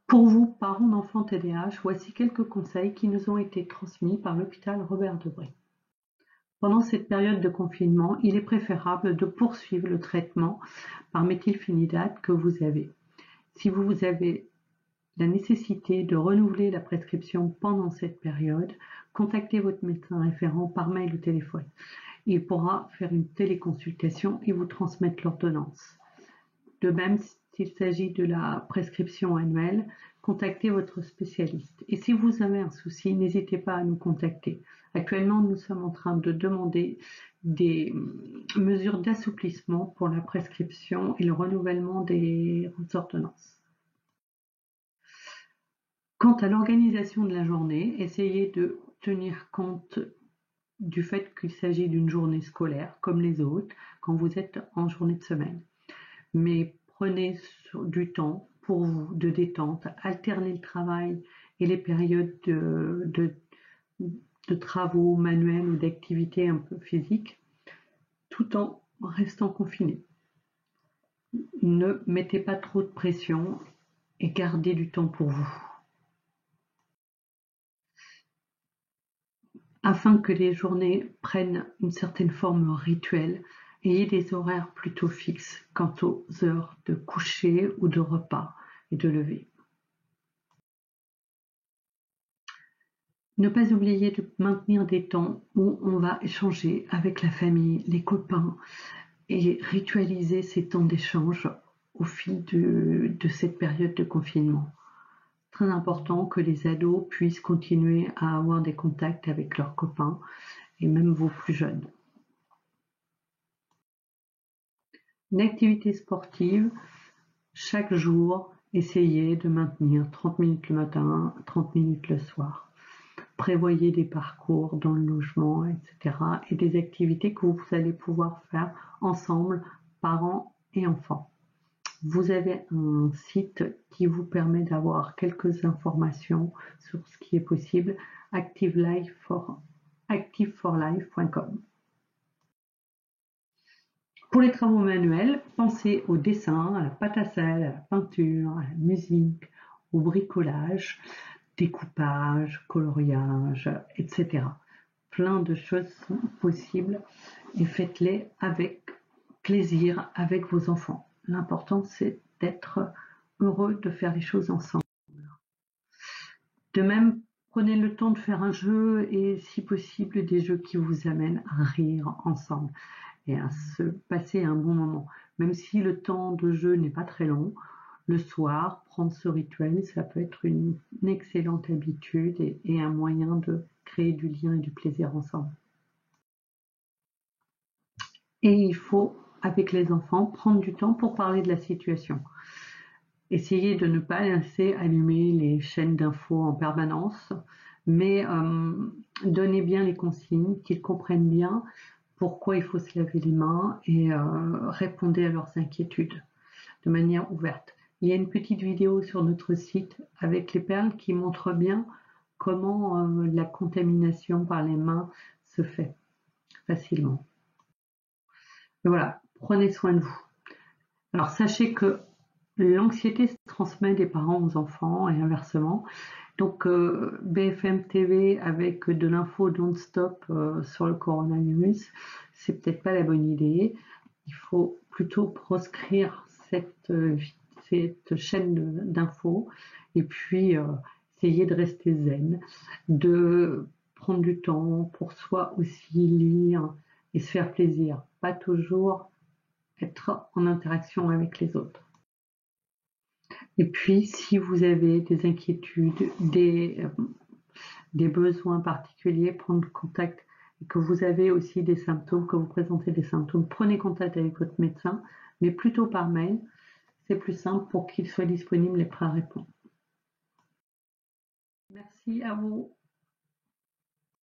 Pour vous, parents d'enfants TDAH, voici quelques conseils qui nous ont été transmis par l'hôpital Robert Debré. Pendant cette période de confinement, il est préférable de poursuivre le traitement par méthylphénidate que vous avez. Si vous avez la nécessité de renouveler la prescription pendant cette période, contactez votre médecin référent par mail ou téléphone. Il pourra faire une téléconsultation et vous transmettre l'ordonnance. De même, s'il s'agit de la prescription annuelle, contactez votre spécialiste. Et si vous avez un souci, n'hésitez pas à nous contacter. Actuellement, nous sommes en train de demander des mesures d'assouplissement pour la prescription et le renouvellement des ordonnances. Quant à l'organisation de la journée, essayez de tenir compte du fait qu'il s'agit d'une journée scolaire comme les autres quand vous êtes en journée de semaine. Mais prenez du temps pour vous de détente, alternez le travail et les périodes de travaux manuels ou d'activités un peu physiques tout en restant confiné. Ne mettez pas trop de pression et gardez du temps pour vous. Afin que les journées prennent une certaine forme rituelle, ayez des horaires plutôt fixes quant aux heures de coucher ou de repas et de lever. Ne pas oublier de maintenir des temps où on va échanger avec la famille, les copains et ritualiser ces temps d'échange au fil de cette période de confinement. Très important que les ados puissent continuer à avoir des contacts avec leurs copains et même vos plus jeunes. Une activité sportive, chaque jour, essayez de maintenir 30 minutes le matin, 30 minutes le soir. Prévoyez des parcours dans le logement, etc. et des activités que vous allez pouvoir faire ensemble, parents et enfants. Vous avez un site qui vous permet d'avoir quelques informations sur ce qui est possible, activeforlife.com. Pour les travaux manuels, pensez au dessin, à la pâte à sel, à la peinture, à la musique, au bricolage, découpage, coloriage, etc. Plein de choses sont possibles et faites-les avec plaisir avec vos enfants. L'important, c'est d'être heureux de faire les choses ensemble. De même, prenez le temps de faire un jeu et, si possible, des jeux qui vous amènent à rire ensemble et à se passer un bon moment. Même si le temps de jeu n'est pas très long, le soir, prendre ce rituel, ça peut être une excellente habitude et un moyen de créer du lien et du plaisir ensemble. Et il faut, avec les enfants, prendre du temps pour parler de la situation. Essayez de ne pas laisser allumer les chaînes d'infos en permanence, mais donnez bien les consignes, qu'ils comprennent bien pourquoi il faut se laver les mains et répondez à leurs inquiétudes de manière ouverte. Il y a une petite vidéo sur notre site avec les perles qui montre bien comment la contamination par les mains se fait facilement. Et voilà, prenez soin de vous. Alors sachez que l'anxiété se transmet des parents aux enfants et inversement. Donc BFM TV avec de l'info non-stop sur le coronavirus, c'est peut-être pas la bonne idée. Il faut plutôt proscrire cette chaîne d'infos et puis essayer de rester zen, de prendre du temps pour soi aussi, lire et se faire plaisir, pas toujours être en interaction avec les autres. Et puis, si vous avez des inquiétudes, des besoins particuliers, prendre contact et que vous avez aussi des symptômes, que vous présentez des symptômes, prenez contact avec votre médecin, mais plutôt par mail. C'est plus simple pour qu'il soit disponible et prêt à répondre. Merci à vous.